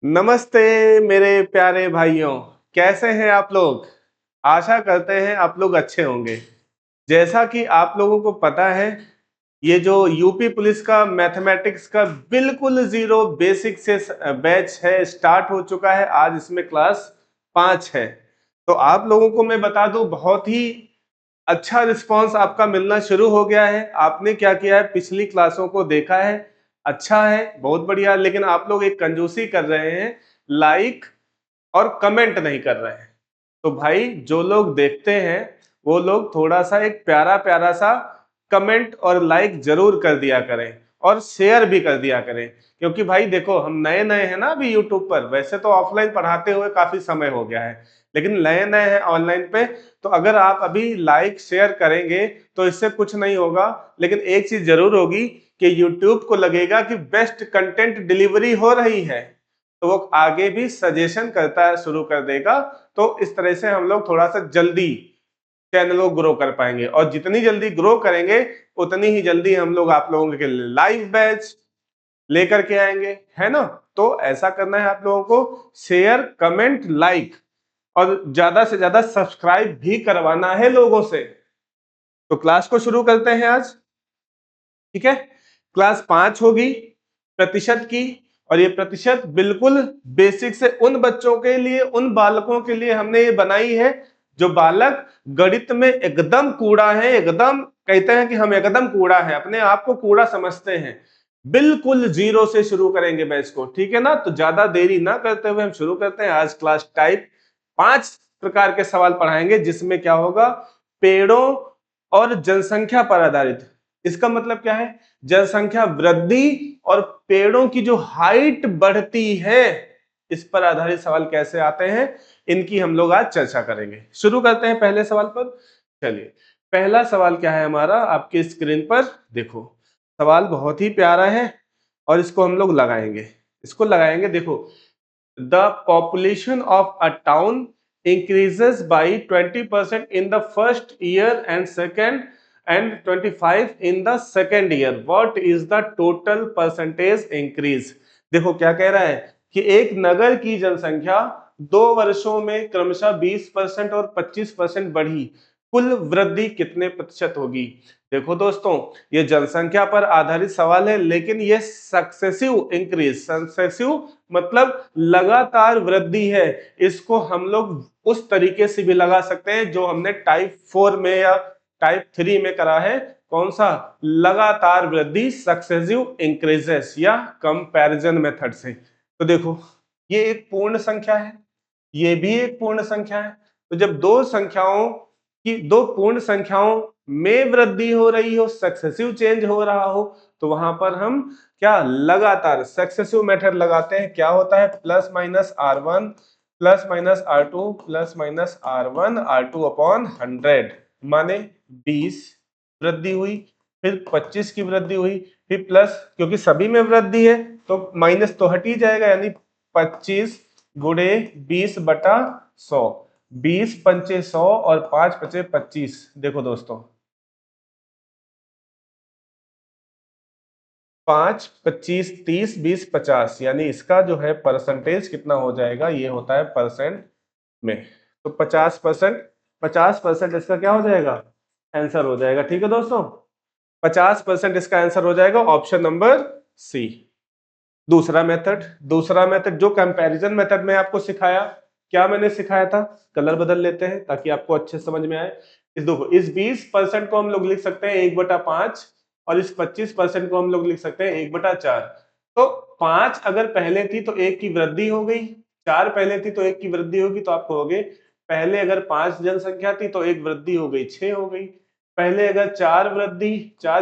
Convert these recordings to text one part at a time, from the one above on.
नमस्ते मेरे प्यारे भाइयों, कैसे हैं आप लोग। आशा करते हैं आप लोग अच्छे होंगे। जैसा कि आप लोगों को पता है, ये जो यूपी पुलिस का मैथमेटिक्स का बिल्कुल जीरो बेसिक से बैच है, स्टार्ट हो चुका है। आज इसमें क्लास 5 है। तो आप लोगों को मैं बता दूं, बहुत ही अच्छा रिस्पांस आपका मिलना शुरू हो गया है। आपने क्या किया है, पिछली क्लासों को देखा है, अच्छा है, बहुत बढ़िया। लेकिन आप लोग एक कंजूसी कर रहे हैं, लाइक और कमेंट नहीं कर रहे हैं। तो भाई, जो लोग देखते हैं वो लोग थोड़ा सा एक प्यारा प्यारा सा कमेंट और लाइक जरूर कर दिया करें, और शेयर भी कर दिया करें। क्योंकि भाई देखो, हम नए नए हैं ना अभी यूट्यूब पर। वैसे तो ऑफलाइन पढ़ाते हुए काफी समय हो गया है, लेकिन नए नए हैं ऑनलाइन पे। तो अगर आप अभी लाइक शेयर करेंगे तो इससे कुछ नहीं होगा, लेकिन एक चीज जरूर होगी कि यूट्यूब को लगेगा कि बेस्ट कंटेंट डिलीवरी हो रही है, तो वो आगे भी सजेशन करता है, शुरू कर देगा। तो इस तरह से हम लोग थोड़ा सा जल्दी चैनल को ग्रो कर पाएंगे, और जितनी जल्दी ग्रो करेंगे उतनी ही जल्दी हम लोग आप लोगों के लिए लाइव बैच लेकर के आएंगे, है ना। तो ऐसा करना है आप लोगों को, शेयर कमेंट लाइक, और ज्यादा से ज्यादा सब्सक्राइब भी करवाना है लोगों से। तो क्लास को शुरू करते हैं आज, ठीक है। क्लास 5 होगी प्रतिशत की, और ये प्रतिशत बिल्कुल बेसिक से उन बच्चों के लिए, उन बालकों के लिए हमने ये बनाई है जो बालक गणित में एकदम कूड़ा है। एकदम कहते हैं कि हम एकदम कूड़ा है, अपने आप को कूड़ा समझते हैं। बिल्कुल जीरो से शुरू करेंगे बैच को, ठीक है ना। तो ज्यादा देरी ना करते हुए हम शुरू करते हैं। आज क्लास टाइप 5 प्रकार के सवाल पढ़ाएंगे, जिसमें क्या होगा, पेड़ों और जनसंख्या पर आधारित। इसका मतलब क्या है, जनसंख्या वृद्धि और पेड़ों की जो हाइट बढ़ती है, इस पर आधारित सवाल कैसे आते हैं, इनकी हम लोग आज चर्चा करेंगे। शुरू करते हैं पहले सवाल पर। चलिए, पहला सवाल क्या है हमारा, आपकी स्क्रीन पर देखो। सवाल बहुत ही प्यारा है, और इसको हम लोग लगाएंगे। इसको लगाएंगे, देखो। The population of a town increases by 20% in the first year and 25 in the second year. What is the total percentage increase? देखो क्या कह रहा है कि एक नगर की जनसंख्या 2 वर्षों में क्रमशः 20% और 25% बढ़ी। कुल वृद्धि कितने प्रतिशत होगी। देखो दोस्तों, ये जनसंख्या पर आधारित सवाल है, लेकिन ये सक्सेसिव इंक्रीज, सक्सेसिव मतलब लगातार वृद्धि है। इसको हम लोग उस तरीके से भी लगा सकते हैं जो हमने टाइप 4 में या टाइप 3 में करा है। कौन सा, लगातार वृद्धि, सक्सेसिव इंक्रीजेस, या कंपैरिजन मेथड से। तो देखो, ये एक पूर्ण संख्या है, ये भी एक पूर्ण संख्या है। तो जब दो पूर्ण संख्याओं में वृद्धि हो रही हो, सक्सेसिव चेंज हो रहा हो, तो वहां पर हम क्या, लगातार सक्सेसिव मेथड लगाते हैं। क्या होता है, plus minus R1 plus minus R2 plus minus R1 R2 upon 100, माने 20 वृद्धि हुई, फिर 25 की वृद्धि हुई, फिर प्लस, क्योंकि सभी में वृद्धि है तो माइनस तो हट ही जाएगा, यानी 25 गुणे 20/100। 20 पंचे 100 और 5 पचे 25। देखो दोस्तों, 5 25 30 20 50, यानी इसका जो है परसेंटेज कितना हो जाएगा, ये होता है परसेंट में। तो 50%, 50% इसका क्या हो जाएगा, आंसर हो जाएगा। ठीक है दोस्तों, 50% इसका आंसर हो जाएगा, ऑप्शन नंबर सी। दूसरा मेथड जो कंपैरिजन मेथड में आपको सिखाया, क्या मैंने सिखाया था, कलर बदल लेते हैं ताकि आपको अच्छे समझ में आए। इस देखो, इस 20% को हम लोग लिख सकते हैं 1/5, और इस 25% को हम लोग लिख सकते हैं 1/4। तो 5 अगर पहले थी तो 1 की वृद्धि हो गई, 4 पहले थी तो 1 की वृद्धि होगी, तो आपको हो गए। पहले अगर 5 जनसंख्या थी तो 1 वृद्धि हो गई, 6 हो गई। पहले अगर 4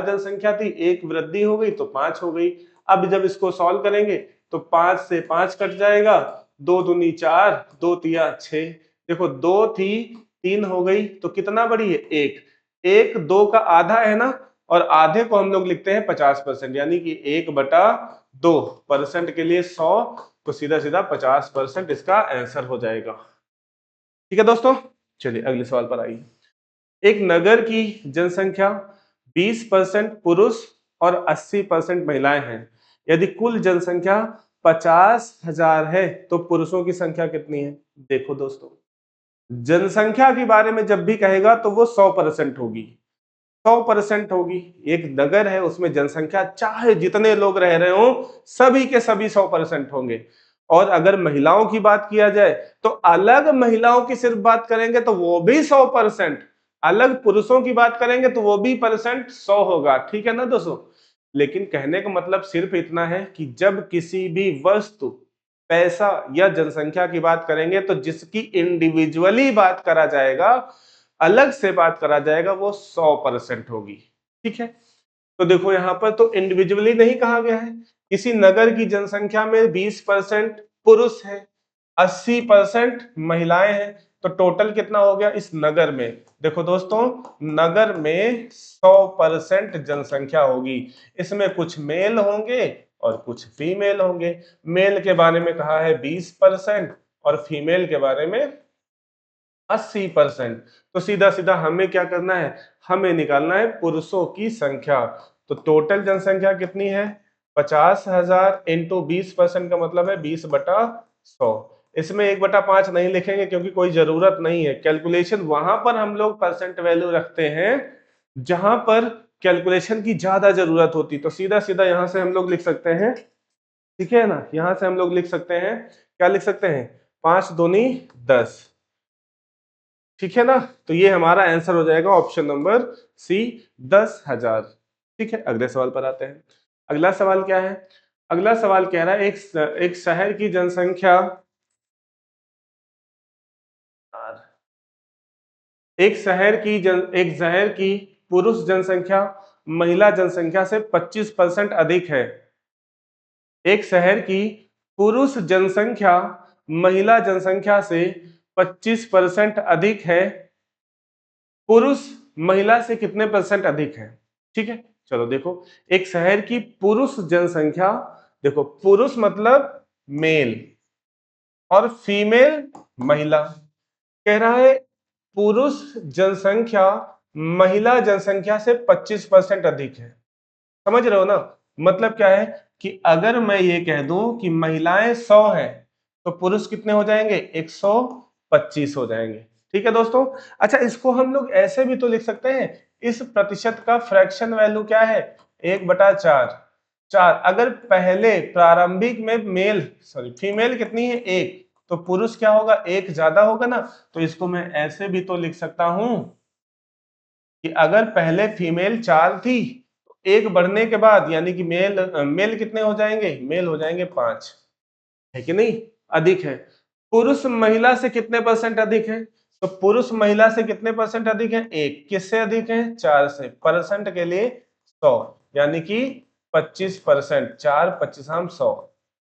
जनसंख्या थी, 1 वृद्धि हो गई तो 5 हो गई। अब जब इसको सॉल्व करेंगे तो 5 से 5 कट जाएगा, 2 दूनी 4, 2 तिया 6। देखो, 2 थी, 3 हो गई, तो कितना बड़ी है, 1। 1 2 का आधा है ना, और आधे को हम लोग लिखते हैं 50%, यानी कि 1/2 परसेंट के लिए 100, तो सीधा सीधा 50% इसका आंसर हो जाएगा। ठीक है दोस्तों, चलिए अगले सवाल पर आइए। एक नगर की जनसंख्या 20% पुरुष और 80% महिलाएं हैं। यदि कुल जनसंख्या 50,000 है तो पुरुषों की संख्या कितनी है? देखो दोस्तों, जनसंख्या के बारे में जब भी कहेगा तो वो 100% होगी, 100% होगी। एक नगर है, उसमें जनसंख्या चाहे जितने लोग रह रहे हो सभी के सभी 100% होंगे। और अगर महिलाओं की बात किया जाए तो अलग महिलाओं की सिर्फ बात करेंगे तो वो भी 100%, अलग पुरुषों की बात करेंगे तो वो भी परसेंट 100 होगा। ठीक है ना दोस्तों? लेकिन कहने का मतलब सिर्फ इतना है कि जब किसी भी वस्तु, पैसा या जनसंख्या की बात करेंगे तो जिसकी इंडिविजुअली बात करा जाएगा, अलग से बात करा जाएगा, वो 100% होगी। ठीक है, तो देखो यहां पर तो इंडिविजुअली नहीं कहा गया है। किसी नगर की जनसंख्या में 20% पुरुष है, 80% महिलाएं हैं, तो टोटल कितना हो गया इस नगर में? देखो दोस्तों, नगर में 100% जनसंख्या होगी, इसमें कुछ मेल होंगे और कुछ फीमेल होंगे। मेल के बारे में कहा है 20% और फीमेल के बारे में 80%। तो सीधा सीधा हमें क्या करना है? हमें निकालना है पुरुषों की संख्या। तो टोटल जनसंख्या कितनी है? 50,000 इंटू 20% का मतलब है 20/100। इसमें 1/5 नहीं लिखेंगे क्योंकि कोई जरूरत नहीं है। कैलकुलेशन वहां पर हम लोग परसेंट वैल्यू रखते हैं जहां पर कैलकुलेशन की ज्यादा जरूरत होती। तो सीधा सीधा यहां से हम लोग लिख सकते हैं, ठीक है ना, यहां से हम लोग लिख सकते हैं, क्या लिख सकते हैं? 5 दूनी 10। ठीक है ना? तो ये हमारा आंसर हो जाएगा ऑप्शन नंबर सी, 10,000। ठीक है, अगले सवाल पर आते हैं। अगला सवाल क्या है? अगला सवाल कह रहा है एक शहर की जनसंख्या, एक शहर की पुरुष जनसंख्या महिला जनसंख्या से 25% अधिक है। एक शहर की पुरुष जनसंख्या महिला जनसंख्या से 25% अधिक है। पुरुष महिला से कितने परसेंट अधिक है? ठीक है, चलो देखो, एक शहर की पुरुष जनसंख्या, देखो पुरुष मतलब मेल और फीमेल महिला, कह रहा है पुरुष जनसंख्या महिला जनसंख्या से 25% अधिक है। समझ रहे हो ना? मतलब क्या है कि अगर मैं ये कह दूं कि महिलाएं 100 हैं तो पुरुष कितने हो जाएंगे? 125 हो जाएंगे। ठीक है दोस्तों? अच्छा, इसको हम लोग ऐसे भी तो लिख सकते हैं, इस प्रतिशत का फ्रैक्शन वैल्यू क्या है? 1/4। अगर पहले प्रारंभिक में फीमेल कितनी है? 1, तो पुरुष क्या होगा? 1 ज्यादा होगा ना। तो इसको मैं ऐसे भी तो लिख सकता हूं कि अगर पहले फीमेल 4 थी, एक बढ़ने के बाद यानी कि मेल कितने हो जाएंगे? मेल हो जाएंगे 5, है कि नहीं? अधिक है। पुरुष महिला से कितने परसेंट अधिक है? तो पुरुष महिला से कितने परसेंट अधिक है? 1। किससे अधिक है? 4 से। परसेंट के लिए 100, यानी कि 25%। 4 25 100।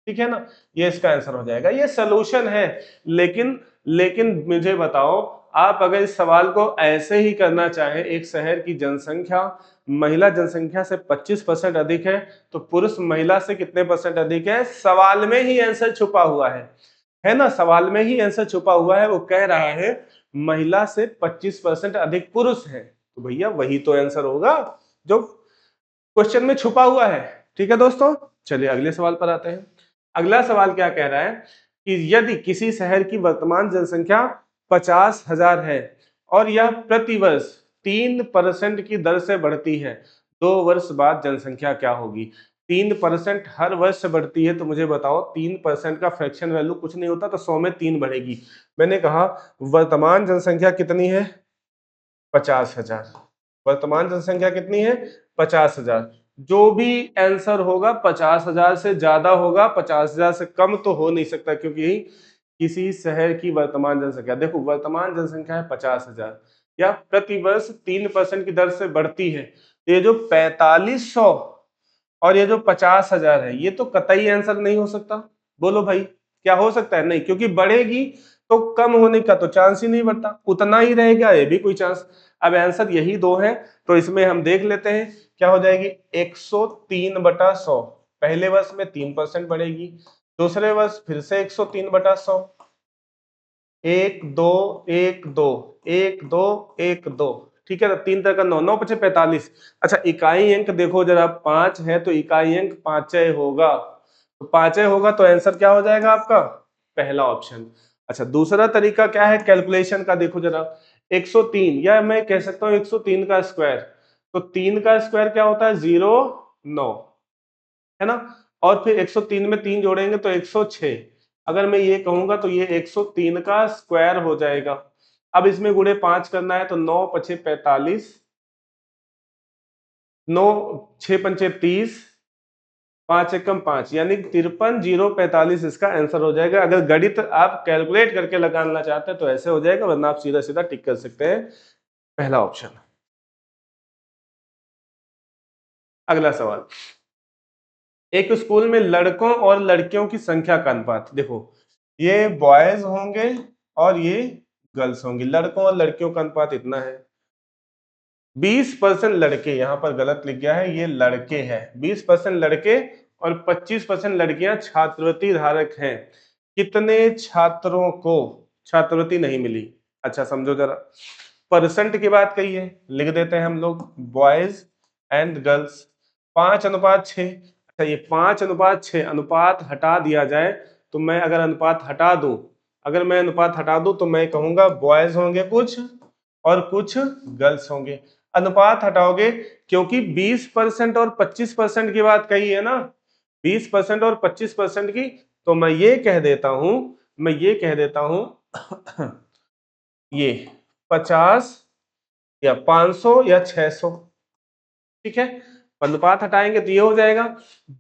ठीक है ना? ये इसका आंसर हो जाएगा। ये सोल्यूशन है, लेकिन मुझे बताओ, आप अगर इस सवाल को ऐसे ही करना चाहें, एक शहर की जनसंख्या महिला जनसंख्या से 25% अधिक है तो पुरुष महिला से कितने परसेंट अधिक है? सवाल में ही आंसर छुपा हुआ है ना? सवाल में ही आंसर छुपा हुआ है। वो कह रहा है महिला से 25% अधिक पुरुष है, तो भैया वही तो आंसर होगा जो क्वेश्चन में छुपा हुआ है। ठीक है दोस्तों, चलिए अगले सवाल पर आते हैं। अगला सवाल क्या कह रहा है कि यदि किसी शहर की वर्तमान जनसंख्या 50,000 है और यह प्रतिवर्ष 3% की दर से बढ़ती है, 2 वर्ष बाद जनसंख्या क्या होगी? 3% हर वर्ष बढ़ती है, तो मुझे बताओ 3% का फ्रैक्शन वैल्यू कुछ नहीं होता, तो 100 में 3 बढ़ेगी। मैंने कहा वर्तमान जनसंख्या कितनी है? 50,000। वर्तमान जनसंख्या कितनी है? 50,000। जो भी आंसर होगा 50,000 से ज्यादा होगा, 50,000 से कम तो हो नहीं सकता, क्योंकि किसी शहर की वर्तमान जनसंख्या, देखो वर्तमान जनसंख्या है 50,000 या प्रतिवर्ष 3% की दर से बढ़ती है। ये जो 4500 और ये जो 50,000 है, ये तो कतई आंसर नहीं हो सकता। बोलो भाई, क्या हो सकता है? नहीं, क्योंकि बढ़ेगी तो कम होने का तो चांस ही नहीं बढ़ता, उतना ही रहेगा, ये भी कोई चांस। अब आंसर यही दो है, तो इसमें हम देख लेते हैं क्या हो जाएगी। 103/100, पहले वर्ष में 3% बढ़ेगी, दूसरे वर्ष फिर से 103/100, 1 2 1 2 1 2 1 2। ठीक है, तो 3 तरह का 9 9 5 45। अच्छा, इकाई अंक देखो जरा, 5 है तो इकाई अंक 5 होगा, तो 5 होगा तो आंसर क्या हो जाएगा आपका? पहला ऑप्शन। अच्छा, दूसरा तरीका क्या है कैलकुलेशन का, देखो जरा। 103 या मैं कह सकता हूं 103 का स्क्वायर। तो 3 का स्क्वायर क्या होता है? 0 9, है ना। और फिर 103 में 3 जोड़ेंगे तो 106। अगर मैं ये कहूंगा तो ये 103 का स्क्वायर हो जाएगा। अब इसमें गुणे 5 करना है तो 9 पछे 45, 9 6 पंचे 30, 5 एकम 5, यानी 53,045 इसका आंसर हो जाएगा। अगर गणित आप कैलकुलेट करके लगाना चाहते हैं तो ऐसे हो जाएगा, वरना आप सीधा सीधा टिक कर सकते हैं पहला ऑप्शन। अगला सवाल, एक स्कूल में लड़कों और लड़कियों की संख्या का अनुपात, देखो ये बॉयज होंगे और ये गर्ल्स होंगी। लड़कों और लड़कियों का अनुपात इतना है, 20% लड़के, यहां पर गलत लिख गया है, ये लड़के हैं। 20% लड़के और 25% लड़कियां छात्रवृत्ति धारक हैं। कितने छात्रों को छात्रवृत्ति नहीं मिली? अच्छा समझो जरा, परसेंट की बात कही है, लिख देते हैं हम लोग बॉयज एंड गर्ल्स 5:6। अच्छा, ये 5:6 अनुपात हटा दिया जाए तो मैं अगर अनुपात हटा दूं, अगर मैं अनुपात हटा दूं तो मैं कहूंगा बॉयज होंगे कुछ और कुछ गर्ल्स होंगे। अनुपात हटाओगे क्योंकि 20% और 25% की बात कही है ना, 20% और 25% की। तो मैं ये कह देता हूं, मैं ये कह देता हूं ये 50 या 500 या 600, ठीक है। अनुपात हटाएंगे तो ये हो जाएगा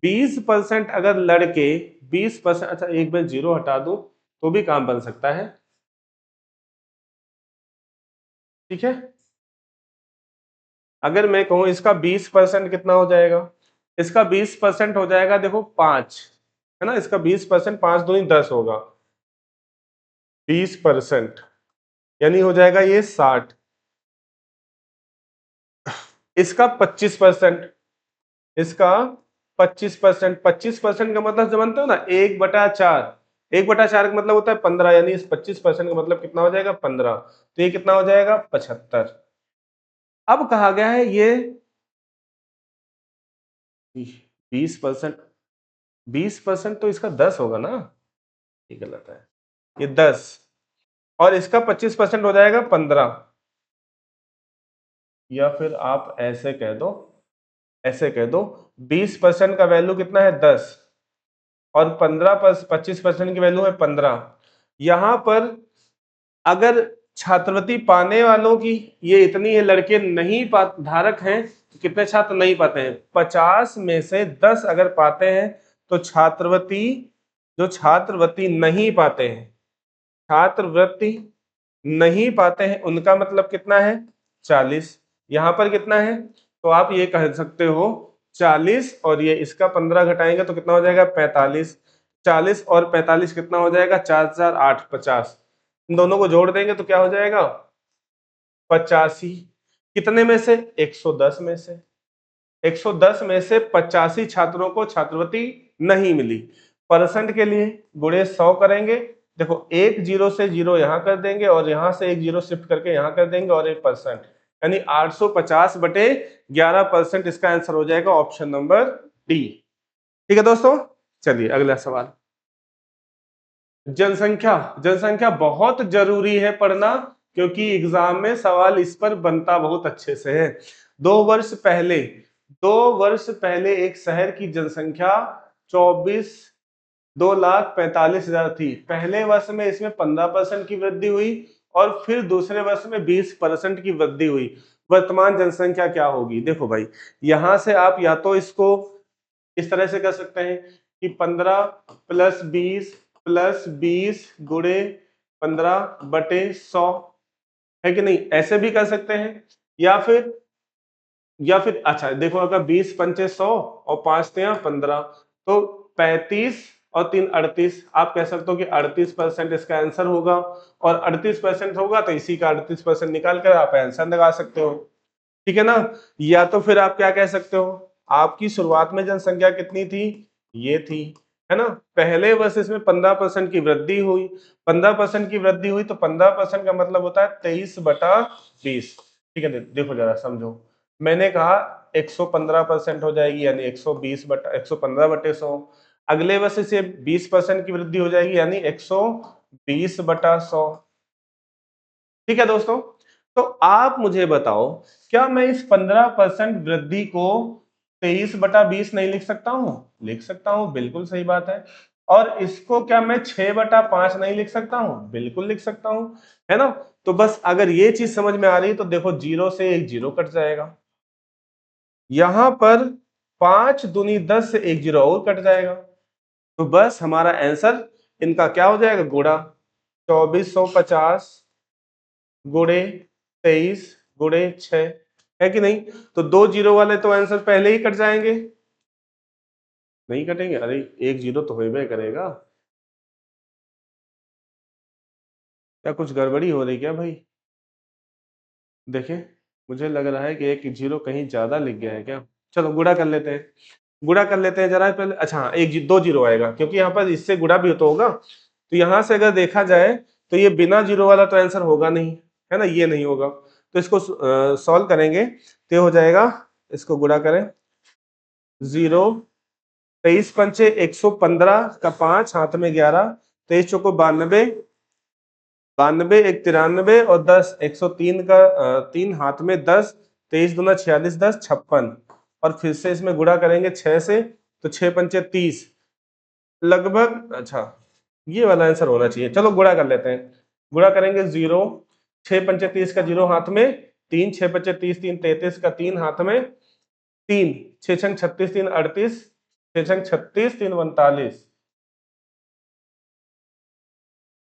20% अगर लड़के 20%। अच्छा, एक बार जीरो हटा दूं तो भी काम बन सकता है, ठीक है। अगर मैं कहूं इसका 20% कितना हो जाएगा? इसका 20% हो जाएगा, देखो 5, है ना। इसका 20%, 5 दूनी 10 होगा, 20% यानी हो जाएगा ये 60। इसका 25%, इसका 25%, 25% का मतलब जानते हो ना, 1/4। 1/4 का मतलब होता है 15, यानी इस 25% का मतलब कितना हो जाएगा? 15। तो ये कितना हो जाएगा? 75। अब कहा गया है ये 20%, 20% तो इसका 10 होगा ना, ये गलत है, ये 10 और इसका 25% हो जाएगा 15। या फिर आप ऐसे कह दो, ऐसे कह दो 20% का वैल्यू कितना है? 10 और 25% की वैल्यू है 15। यहां पर अगर छात्रवृत्ति पाने वालों की ये इतनी है, लड़के नहीं धारक हैं, तो कितने छात्र नहीं पाते हैं? 50 में से 10 अगर पाते हैं तो छात्रवृत्ति, जो छात्रवृत्ति नहीं पाते हैं, छात्रवृत्ति नहीं पाते हैं, उनका मतलब कितना है? 40। यहां पर कितना है? तो आप ये कह सकते हो 40, और ये इसका 15 घटाएंगे तो कितना हो जाएगा? 45। 40 और 45 कितना हो जाएगा? 4 4 8 50। इन दोनों को जोड़ देंगे तो क्या हो जाएगा? 85। कितने में से? 110 में से। 110 में से 85 छात्रों को छात्रवृत्ति नहीं मिली। परसेंट के लिए गुणे 100 करेंगे। देखो, एक जीरो से जीरो यहां कर देंगे और यहां से एक जीरो शिफ्ट करके यहां कर देंगे और 1%, यानी 850/11% इसका आंसर हो जाएगा ऑप्शन नंबर डी। ठीक है दोस्तों, चलिए अगला सवाल। जनसंख्या, जनसंख्या बहुत जरूरी है पढ़ना, क्योंकि एग्जाम में सवाल इस पर बनता बहुत अच्छे से है। 2 वर्ष पहले, 2 वर्ष पहले एक शहर की जनसंख्या 2,45,000 थी। पहले वर्ष में इसमें 15% की वृद्धि हुई और फिर दूसरे वर्ष में 20% की वृद्धि हुई। वर्तमान जनसंख्या क्या होगी? देखो भाई, यहां से आप या तो इसको इस तरह से कर सकते हैं कि 15 + 20 + 20 गुणे 15/100, है कि नहीं? ऐसे भी कर सकते हैं। या फिर अच्छा देखो, अगर 20 पंचे 100 और 5 तिया 15, तो 35 और 3 38, आप कह सकते हो कि 38% इसका आंसर होगा। और 38% होगा तो इसी का 38% निकाल कर आप आंसर लगा सकते हो, ठीक है ना। या तो फिर आप क्या कह सकते हो, आपकी शुरुआत में जनसंख्या कितनी थी? ये थी, है ना। पहले वर्ष इसमें 15% की वृद्धि हुई, 15% की वृद्धि हुई तो 15% का मतलब होता है 23/20। ठीक है, देखो जरा समझो, मैंने कहा 115% हो जाएगी, यानी 120/115/100। अगले वर्ष से 20% की वृद्धि हो जाएगी, यानी 120/100। ठीक है दोस्तों, तो आप मुझे बताओ, क्या मैं इस 15% वृद्धि को 23/20 नहीं लिख सकता हूं? लिख सकता हूं, बिल्कुल सही बात है। और इसको क्या मैं 6/5 नहीं लिख सकता हूं? बिल्कुल लिख सकता हूं, है ना? तो बस अगर ये चीज समझ में आ रही है तो देखो, 0 से एक 0 कट जाएगा, यहां पर 5 दूनी 10 से एक 0 और कट जाएगा, तो बस हमारा आंसर इनका क्या हो जाएगा? गुणा 2450 गुणे 23 गुणे 6, है कि नहीं? तो 2 जीरो वाले तो आंसर पहले ही कट जाएंगे। नहीं कटेंगे? अरे एक 0 तो होबे करेगा। क्या कुछ गड़बड़ी हो रही क्या भाई? देखे, मुझे लग रहा है कि एक 0 कहीं ज्यादा लिख गया है क्या? चलो गुणा कर लेते हैं, गुणा कर लेते हैं जरा पहले। अच्छा हाँ, एक 2 जीरो आएगा, क्योंकि यहाँ पर इससे गुणा भी तो होगा। तो यहाँ से अगर देखा जाए तो ये बिना जीरो वाला तो आंसर होगा नहीं, है ना? ये नहीं होगा, तो इसको सॉल्व करेंगे तो ये हो जाएगा, इसको गुणा करें, 0 23 पंचे 115 का 5 हाथ में 11, 23 चौको 92, 92 एक 93 और 10 103 का 3 हाथ में 10, 23 दूना 46 10 56, और फिर से इसमें गुणा करेंगे 6 से, तो 6 पंचे 30 लगभग। अच्छा, ये वाला आंसर होना चाहिए। चलो गुणा कर लेते हैं, गुणा करेंगे, 0 6 पंचे 30 का 0 हाथ में, 3 6 पंचे 30 3 33 का 3 हाथ में, 3 6 छंग 36 3 38, 6 छंग 36 3 39,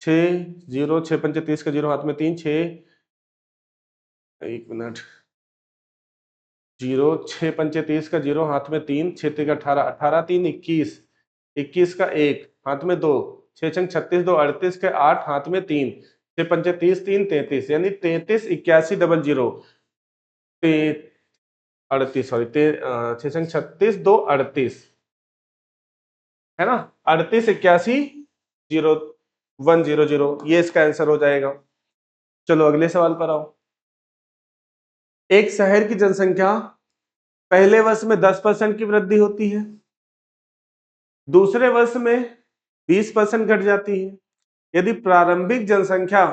6 0 6 पंचे 30 का 0 हाथ में 3 6, एक मिनट, 0 6 पंचे 30 का 0 हाथ में 3 6 3 18 18 3 21, 21 का 1 हाथ में 2, 6 छंग 36 2 38 के 8 हाथ में 3, 6 पंचे 30 3 33, यानी 33 81 00 38, सॉरी 6 छंग 36 2 38, है ना? 38 81 0100, ये इसका आंसर हो जाएगा। चलो अगले सवाल पर आओ। एक शहर की जनसंख्या पहले वर्ष में 10% की वृद्धि होती है, दूसरे वर्ष में 20% घट जाती है। यदि प्रारंभिक जनसंख्या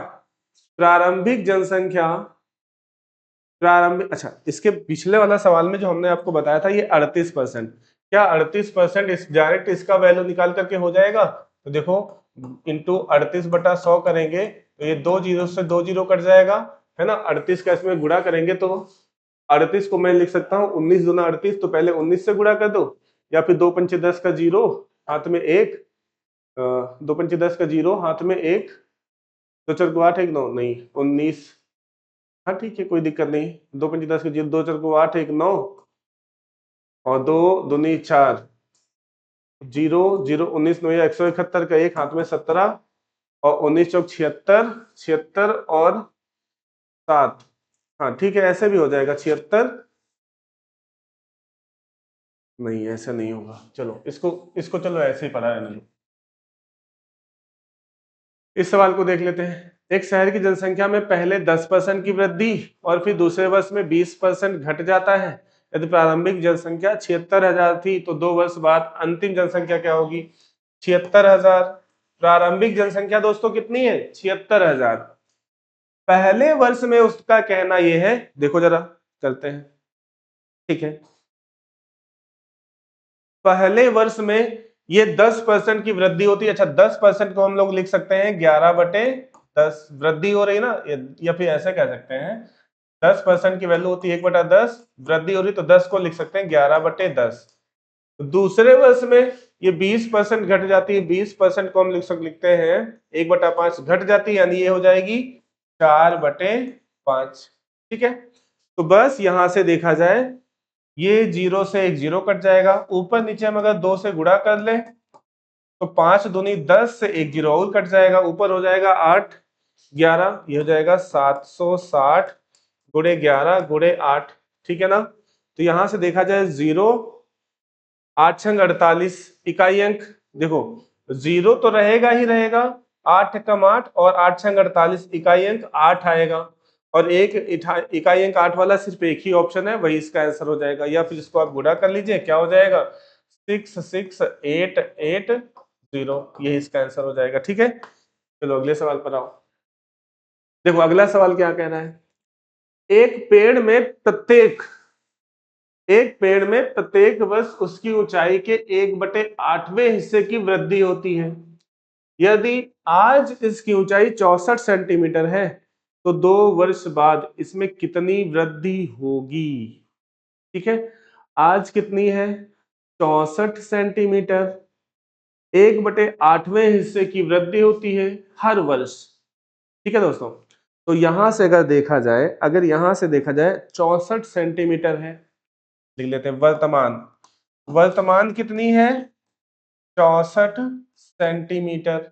प्रारंभिक, अच्छा, इसके पिछले वाला सवाल में जो हमने आपको बताया था ये 38%, क्या 38% इस डायरेक्ट इसका वैल्यू निकाल करके हो जाएगा? तो देखो, इंटू 38/100 करेंगे तो ये 2 जीरो से 2 जीरो कट जाएगा, है ना? 38 का इसमें गुणा करेंगे तो 38 को मैं लिख सकता हूँ 19 दूना 38, तो पहले 19 से गुणा कर दो, या फिर 2 पंचे 10 का 0 हाथ में 1, 2 पंचे 10 का 0 हाथ में 1, दो चार को 8 1 9, नहीं 19, हाँ ठीक है, कोई दिक्कत नहीं। 2 पंचे 10 का 0, 2 चार को 8 1 9, और 2 दूनी 4, 0 0 19 9 171 का 1 हाथ में 17, और 19 चौक 76 76 और 7, हाँ ठीक है, ऐसे भी हो जाएगा 76, नहीं ऐसे नहीं होगा, चलो इसको इसको चलो ऐसे ही पढ़ा रहने दो। इस सवाल को देख लेते हैं। एक शहर की जनसंख्या में पहले 10% की वृद्धि और फिर दूसरे वर्ष में 20% घट जाता है। यदि प्रारंभिक जनसंख्या 76,000 थी तो 2 वर्ष बाद अंतिम जनसंख्या क्या होगी? 76,000। प्रारंभिक जनसंख्या दोस्तों कितनी है? 76,000। पहले वर्ष में उसका कहना यह है, देखो जरा चलते हैं, ठीक है, पहले वर्ष में ये 10% की वृद्धि होती है। अच्छा, 10% को हम लोग लिख सकते हैं 11/10, वृद्धि हो रही है ना, या फिर ऐसे कह सकते हैं 10% की वैल्यू होती है 1/10, वृद्धि हो रही तो 10 को लिख सकते हैं 11/10। दूसरे वर्ष में ये 20% घट जाती है, 20% को हम लिखते हैं 1/5 घट जाती है, यानी ये हो जाएगी 4/5। ठीक है, तो बस यहां से देखा जाए ये 0 से एक 0 कट जाएगा, ऊपर नीचे हम अगर 2 से गुणा कर ले तो 5 दूनी 10 से एक 0 और कट जाएगा, ऊपर हो जाएगा 8 11, ये हो जाएगा 760 गुणे 11 गुणे 8। ठीक है ना? तो यहां से देखा जाए 0 8 छंग 48 इकाई अंक, देखो 0 तो रहेगा ही रहेगा, 8 कम 8 और 8 छंग 48 इकाई अंक 8 आएगा, और एक इकाई अंक 8 वाला सिर्फ एक ही ऑप्शन है, वही इसका आंसर हो जाएगा। या फिर इसको आप गुणा कर लीजिए, क्या हो जाएगा 6688 ये इसका आंसर हो जाएगा। ठीक है, चलो अगले सवाल पर आओ। देखो अगला सवाल क्या कह रहा है, एक पेड़ में प्रत्येक वर्ष उसकी ऊंचाई के 1/8वें हिस्से की वृद्धि होती है। यदि आज इसकी ऊंचाई 64 सेंटीमीटर है तो 2 वर्ष बाद इसमें कितनी वृद्धि होगी। ठीक है, आज कितनी है 64 सेंटीमीटर, 1/8वें हिस्से की वृद्धि होती है हर वर्ष। ठीक है दोस्तों, तो यहां से अगर देखा जाए, अगर यहां से देखा जाए 64 सेंटीमीटर है, लिख लेते हैं वर्तमान कितनी है 64 सेंटीमीटर।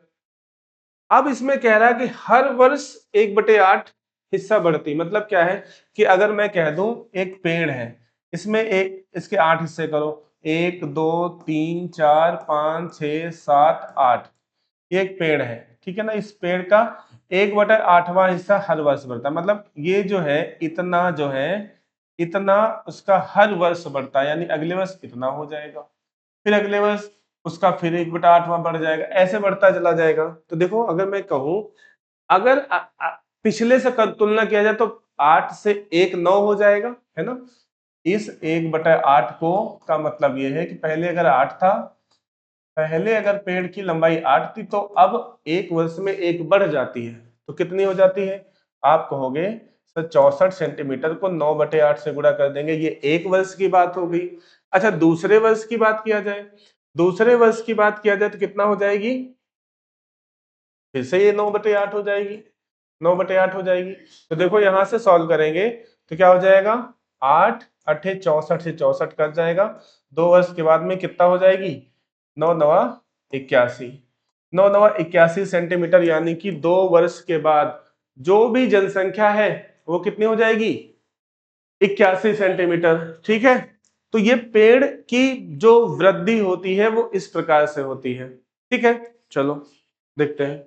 अब इसमें कह रहा है कि हर वर्ष 1/8 हिस्सा बढ़ती, मतलब क्या है कि अगर मैं कह दूं एक पेड़ है, इसमें एक इसके 8 हिस्से करो, 1 2 3 4 5 6 7 8, ये एक पेड़ है। ठीक है ना, इस पेड़ का 1/8वां हिस्सा हर वर्ष बढ़ता है, मतलब ये जो है इतना जो है इतना उसका हर वर्ष बढ़ता है, यानी अगले वर्ष इतना हो जाएगा, फिर अगले वर्ष उसका फिर 1/8वां बढ़ जाएगा, ऐसे बढ़ता चला जाएगा। तो देखो अगर मैं कहूं, अगर पिछले से तुलना किया जाए तो 8 से 1 9 हो जाएगा, है ना। इस 1/8 को का मतलब ये है कि पहले अगर 8 था, पहले अगर पेड़ की लंबाई 8 थी तो अब एक वर्ष में 1 बढ़ जाती है, तो कितनी हो जाती है, आप कहोगे सर 64 सेंटीमीटर को 9/8 से गुणा कर देंगे, ये एक वर्ष की बात हो गई। अच्छा दूसरे वर्ष की बात किया जाए, दूसरे वर्ष की बात किया जाए तो कितना हो जाएगी, फिर से ये 9/8 हो जाएगी, 9/8 हो जाएगी। तो देखो यहां से सॉल्व करेंगे तो क्या हो जाएगा, 8 8 64 से 64 कट जाएगा, 2 वर्ष के बाद में कितना हो जाएगी, 9 9 81, 9 9 81 सेंटीमीटर, यानी कि 2 वर्ष के बाद जो भी जनसंख्या है वो कितनी हो जाएगी, 81 सेंटीमीटर। ठीक है, तो ये पेड़ की जो वृद्धि होती है वो इस प्रकार से होती है। ठीक है, चलो देखते हैं।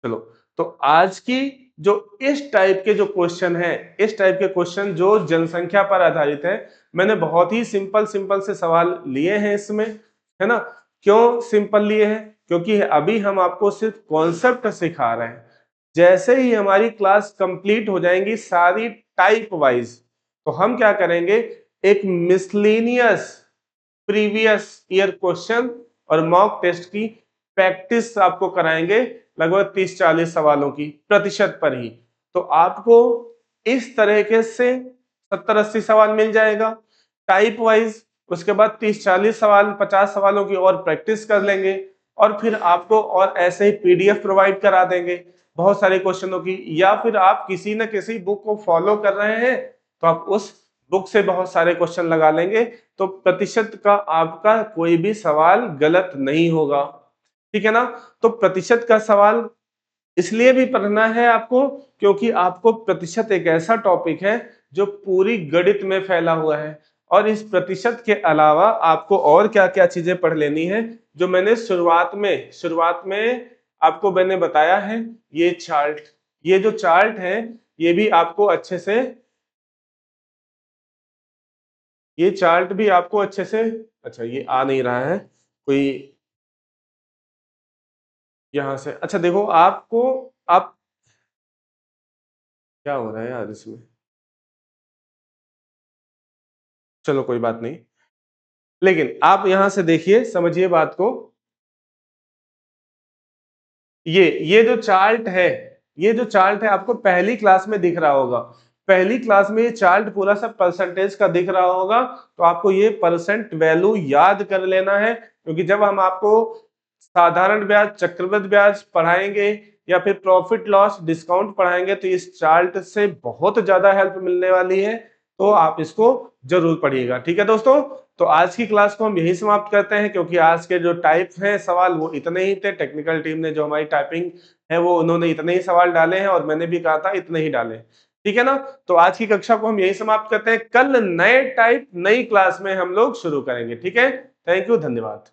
चलो, तो आज की जो इस टाइप के जो क्वेश्चन है, इस टाइप के क्वेश्चन जो जनसंख्या पर आधारित है, मैंने बहुत ही सिंपल सिंपल से सवाल लिए हैं इसमें, है ना। क्यों सिंपल लिए हैं, क्योंकि अभी हम आपको सिर्फ कॉन्सेप्ट सिखा रहे हैं। जैसे ही हमारी क्लास कंप्लीट हो जाएंगी सारी टाइप वाइज, तो हम क्या करेंगे, एक मिसलेनियस प्रीवियस ईयर क्वेश्चन और मॉक टेस्ट की प्रैक्टिस आपको कराएंगे, लगभग 30-40 सवालों की प्रतिशत पर ही। तो आपको इस तरीके से 70-80 सवाल मिल जाएगा टाइप वाइज, उसके बाद 30-40 सवाल 50 सवालों की और प्रैक्टिस कर लेंगे, और फिर आपको और ऐसे ही पीडीएफ प्रोवाइड करा देंगे बहुत सारे क्वेश्चनों की, या फिर आप किसी न किसी बुक को फॉलो कर रहे हैं तो आप उस बुक से बहुत सारे क्वेश्चन लगा लेंगे, तो प्रतिशत का आपका कोई भी सवाल गलत नहीं होगा। ठीक है ना, तो प्रतिशत का सवाल इसलिए भी पढ़ना है आपको क्योंकि आपको प्रतिशत एक ऐसा टॉपिक है जो पूरी गणित में फैला हुआ है, और इस प्रतिशत के अलावा आपको और क्या क्या चीजें पढ़ लेनी है, जो मैंने शुरुआत में आपको मैंने बताया है। ये चार्ट, ये जो चार्ट है ये भी आपको अच्छे से, ये चार्ट भी आपको अच्छे से, अच्छा ये आ नहीं रहा है कोई यहां से, अच्छा देखो आपको, आप क्या हो रहा है यार इसमें, चलो कोई बात नहीं, लेकिन आप यहां से देखिए समझिए बात को। ये जो चार्ट है, ये जो चार्ट है आपको पहली क्लास में दिख रहा होगा, पहली क्लास में ये चार्ट पूरा सब परसेंटेज का दिख रहा होगा, तो आपको ये परसेंट वैल्यू याद कर लेना है, क्योंकि जब हम आपको साधारण ब्याज चक्रवृद्धि ब्याज पढ़ाएंगे या फिर प्रॉफिट लॉस डिस्काउंट पढ़ाएंगे तो इस चार्ट से बहुत ज्यादा हेल्प मिलने वाली है, तो आप इसको जरूर पढ़िएगा। ठीक है दोस्तों, तो आज की क्लास को हम यही समाप्त करते हैं, क्योंकि आज के जो टाइप हैं सवाल वो इतने ही थे, टेक्निकल टीम ने जो हमारी टाइपिंग है वो उन्होंने इतने ही सवाल डाले हैं, और मैंने भी कहा था इतने ही डाले। ठीक है ना, तो आज की कक्षा को हम यही समाप्त करते हैं, कल नए टाइप नई क्लास में हम लोग शुरू करेंगे। ठीक है, थैंक यू, धन्यवाद।